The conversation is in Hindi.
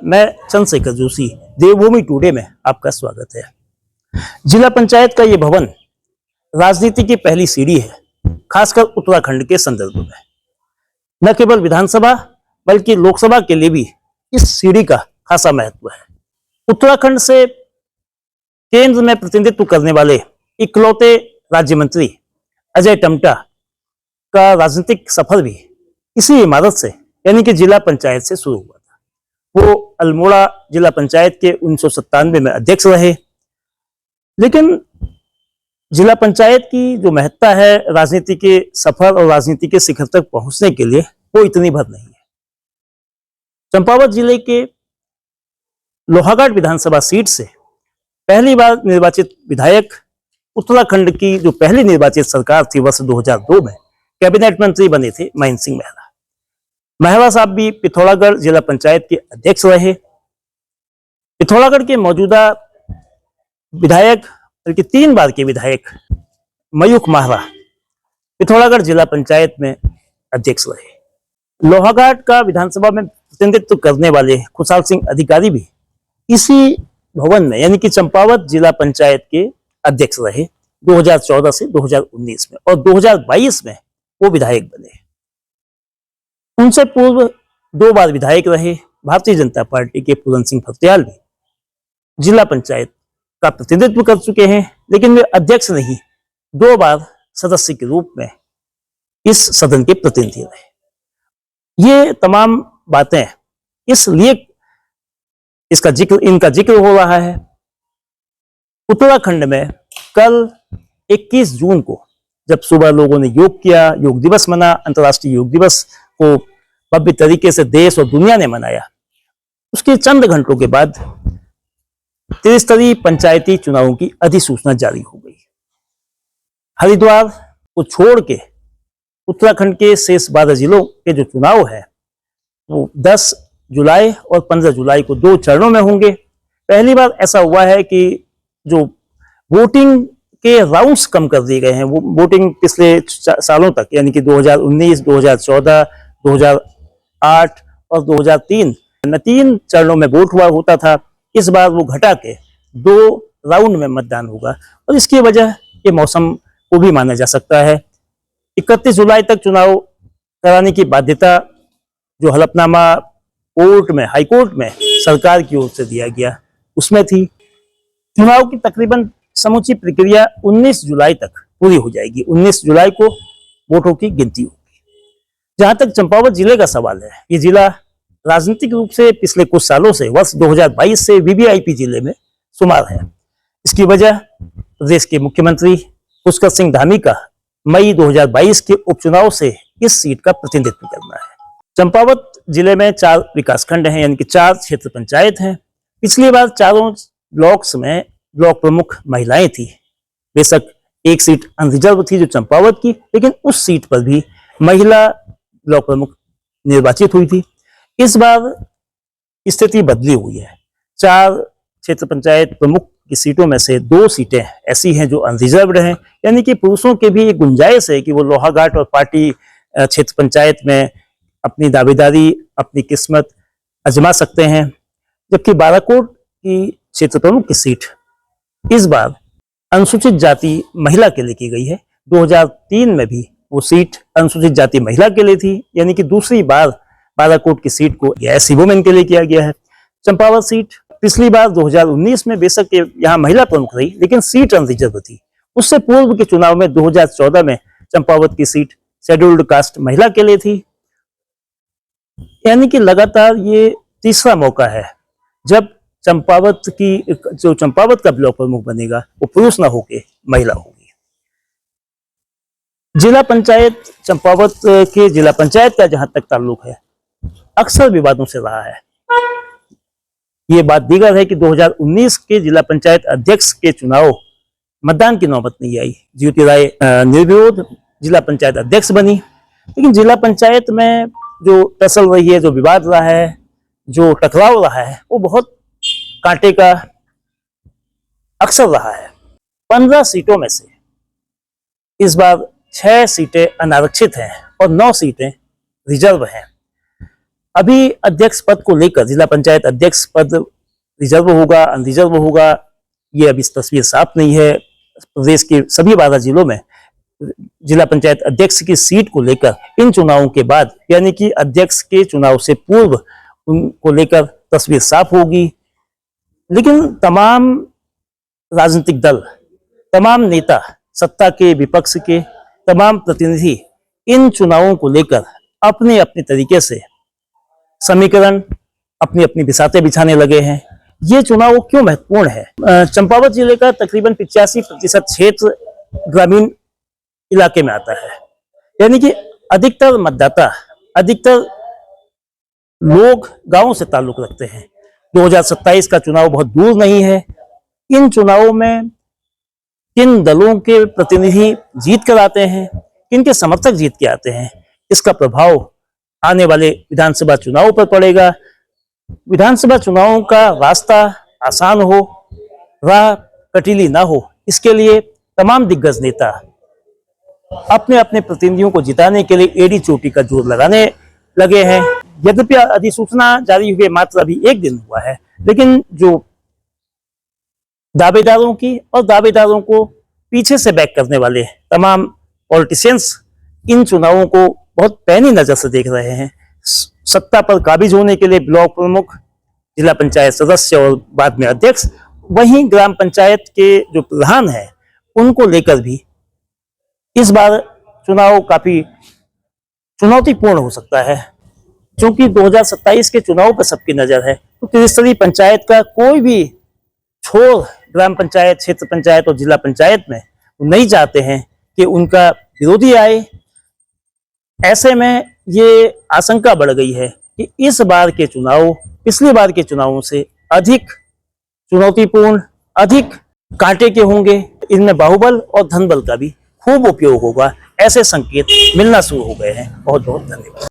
मैं चंद्रशेखर जोशी, देवभूमि टुडे में आपका स्वागत है। जिला पंचायत का ये भवन राजनीति की पहली सीढ़ी है, खासकर उत्तराखंड के संदर्भ में। न केवल विधानसभा बल्कि लोकसभा के लिए भी इस सीढ़ी का खासा महत्व है। उत्तराखंड से केंद्र में प्रतिनिधित्व करने वाले इकलौते राज्य मंत्री अजय टम्टा का राजनीतिक सफर भी इसी इमारत से यानी कि जिला पंचायत से शुरू हुआ था। वो अल्मोड़ा जिला पंचायत के 1997 में अध्यक्ष रहे, लेकिन जिला पंचायत की जो महत्ता है राजनीति के सफर और राजनीति के शिखर तक पहुंचने के लिए वो इतनी भर नहीं है। चंपावत जिले के लोहाघाट विधानसभा सीट से पहली बार निर्वाचित विधायक उत्तराखंड की जो पहली निर्वाचित सरकार थी वर्ष 2002 में कैबिनेट मंत्री बने थे महेंद्र सिंह मेहरा। मेहरा साहब भी पिथौरागढ़ जिला पंचायत के अध्यक्ष रहे। पिथौरागढ़ के मौजूदा विधायक बल्कि 3 बार के विधायक मयूख माहरा पिथौरागढ़ जिला पंचायत में अध्यक्ष रहे। लोहाघाट का विधानसभा में प्रतिनिधित्व करने वाले खुशहाल सिंह अधिकारी भी इसी भवन में यानी कि चंपावत जिला पंचायत के अध्यक्ष रहे 2014 से 2019 में, और 2022 में वो विधायक बने। उनसे पूर्व 2 बार विधायक रहे भारतीय जनता पार्टी के पूरन सिंह फर्त्याल भी जिला पंचायत का प्रतिनिधित्व कर चुके हैं, लेकिन वे अध्यक्ष नहीं, 2 बार सदस्य के रूप में इस सदन के प्रतिनिधि रहे। ये तमाम बातें इसलिए इनका जिक्र हो रहा है। उत्तराखंड में कल 21 जून को जब सुबह लोगों ने योग किया, योग दिवस मना, अंतर्राष्ट्रीय योग दिवस को भव्य तरीके से देश और दुनिया ने मनाया, उसके चंद घंटों के बाद त्रिस्तरीय पंचायती चुनावों की अधिसूचना जारी हो गई। हरिद्वार को छोड़ के उत्तराखंड के शेष 12 जिलों के जो चुनाव है वो 10 जुलाई और 15 जुलाई को 2 चरणों में होंगे। पहली बार ऐसा हुआ है कि जो वोटिंग के राउंड्स कम कर दिए गए हैं। वो वोटिंग पिछले सालों तक यानी कि 2019, 2014, 2008 और 2003 में 3 चरणों में वोट हुआ होता था। इस बार वो घटा के 2 राउंड में मतदान होगा, और इसकी वजह ये मौसम को भी माना जा सकता है। 31 जुलाई तक चुनाव कराने की बाध्यता जो हलफनामा कोर्ट में, हाई कोर्ट में सरकार की ओर से दिया गया उसमें थी। चुनाव की तकरीबन समूची प्रक्रिया 19 जुलाई तक पूरी हो जाएगी। 19 जुलाई को वोटों की गिनती होगी। जहां तक चंपावत जिले का सवाल है, ये जिला राजनीतिक रूप से पिछले कुछ सालों से वर्ष 2022 से वीवीआईपी जिले में शुमार है। इसकी वजह प्रदेश के मुख्यमंत्री पुष्कर सिंह धामी का मई 2022 के उपचुनाव से इस सीट का प्रतिनिधित्व करना है। चंपावत जिले में 4 विकासखंड हैं यानी कि 4 क्षेत्र पंचायत हैं। पिछली बार चारों ब्लॉक्स में ब्लॉक प्रमुख महिलाएं थी। बेशक एक सीट अनरिजर्व थी जो चंपावत की, लेकिन उस सीट पर भी महिला ब्लॉक प्रमुख निर्वाचित हुई थी। इस बार स्थिति बदली हुई है। 4 क्षेत्र पंचायत प्रमुख की सीटों में से 2 सीटें ऐसी हैं जो अनरिजर्व्ड हैं, यानी कि पुरुषों के भी एक गुंजाइश है कि वो लोहाघाट और पार्टी क्षेत्र पंचायत में अपनी दावेदारी, अपनी किस्मत आजमा सकते हैं। जबकि बाराकोट की क्षेत्र प्रमुख की सीट इस बार अनुसूचित जाति महिला के लिए की गई है। 2003 में भी वो सीट अनुसूचित जाति महिला के लिए थी, यानी कि दूसरी बार बाराकोट की सीट को एससी वुमेन के लिए किया गया है। चंपावत सीट पिछली बार 2019 में बेशक यहाँ महिला प्रमुख रही, लेकिन सीट अनरिजर्व थी। उससे पूर्व के चुनाव में 2014 में चंपावत की सीट शेड्यूल्ड कास्ट महिला के लिए थी। यानी कि लगातार ये तीसरा मौका है जब चंपावत का ब्लॉक प्रमुख बनेगा वो पुरुष ना होके महिला होगी। जिला पंचायत चंपावत के जिला पंचायत का जहां तक ताल्लुक है, अक्सर विवादों से रहा है। ये बात दीगर है कि 2019 के जिला पंचायत अध्यक्ष के चुनाव मतदान की नौबत नहीं आई। ज्योति राय निर्विरोध जिला पंचायत अध्यक्ष बनी, लेकिन जिला पंचायत में जो टसल रही है, जो विवाद रहा है, जो टकराव रहा है, वो बहुत कांटे का अक्सर रहा है। 15 सीटों में से इस बार 6 सीटें अनारक्षित हैं और 9 सीटें रिजर्व हैं। अभी अध्यक्ष पद को लेकर जिला पंचायत अध्यक्ष पद रिजर्व होगा अनरिजर्व होगा, ये अभी तस्वीर साफ नहीं है। प्रदेश के सभी 12 जिलों में जिला पंचायत अध्यक्ष की सीट को लेकर इन चुनावों के बाद, यानी कि अध्यक्ष के चुनाव से पूर्व उनको लेकर तस्वीर साफ होगी। लेकिन तमाम राजनीतिक दल, तमाम नेता, सत्ता के विपक्ष के तमाम प्रतिनिधि इन चुनावों को लेकर अपने अपने तरीके से समीकरण, अपनी अपनी बिसातें बिछाने लगे हैं। ये चुनाव क्यों महत्वपूर्ण है? चंपावत जिले का तकरीबन 85% क्षेत्र ग्रामीण इलाके में आता है, यानी कि अधिकतर मतदाता, अधिकतर लोग गांवों से ताल्लुक रखते हैं। 2027 का चुनाव बहुत दूर नहीं है। इन चुनावों में किन दलों के प्रतिनिधि जीत कर आते हैं, किनके समर्थक जीत के आते हैं, इसका प्रभाव आने वाले विधानसभा चुनाव पर पड़ेगा। विधानसभा चुनावों का रास्ता आसान हो, राह कटीली ना हो, इसके लिए तमाम दिग्गज नेता अपने अपने प्रतिनिधियों को जिताने के लिए एड़ी चोटी का जोर लगाने लगे हैं। यद्यपि अधिसूचना जारी हुए मात्र अभी 1 दिन हुआ है, लेकिन जो दावेदारों की और दावेदारों को पीछे से बैक करने वाले तमाम पॉलिटिशियंस इन चुनावों को बहुत पैनी नजर से देख रहे हैं। सत्ता पर काबिज होने के लिए ब्लॉक प्रमुख, जिला पंचायत सदस्य और बाद में अध्यक्ष, वहीं ग्राम पंचायत के जो प्रधान हैं उनको लेकर भी इस बार चुनाव काफी चुनौतीपूर्ण हो सकता है, क्योंकि 2027 के चुनाव पर सबकी नजर है। तो त्रिस्तरीय पंचायत का कोई भी छोर ग्राम पंचायत, क्षेत्र पंचायत और जिला पंचायत में नहीं चाहते हैं कि उनका विरोधी आए। ऐसे में ये आशंका बढ़ गई है कि इस बार के चुनाव पिछली बार के चुनावों से अधिक चुनौतीपूर्ण, अधिक कांटे के होंगे। इनमें बाहुबल और धनबल का भी खूब उपयोग होगा, ऐसे संकेत मिलना शुरू हो गए हैं। बहुत बहुत धन्यवाद।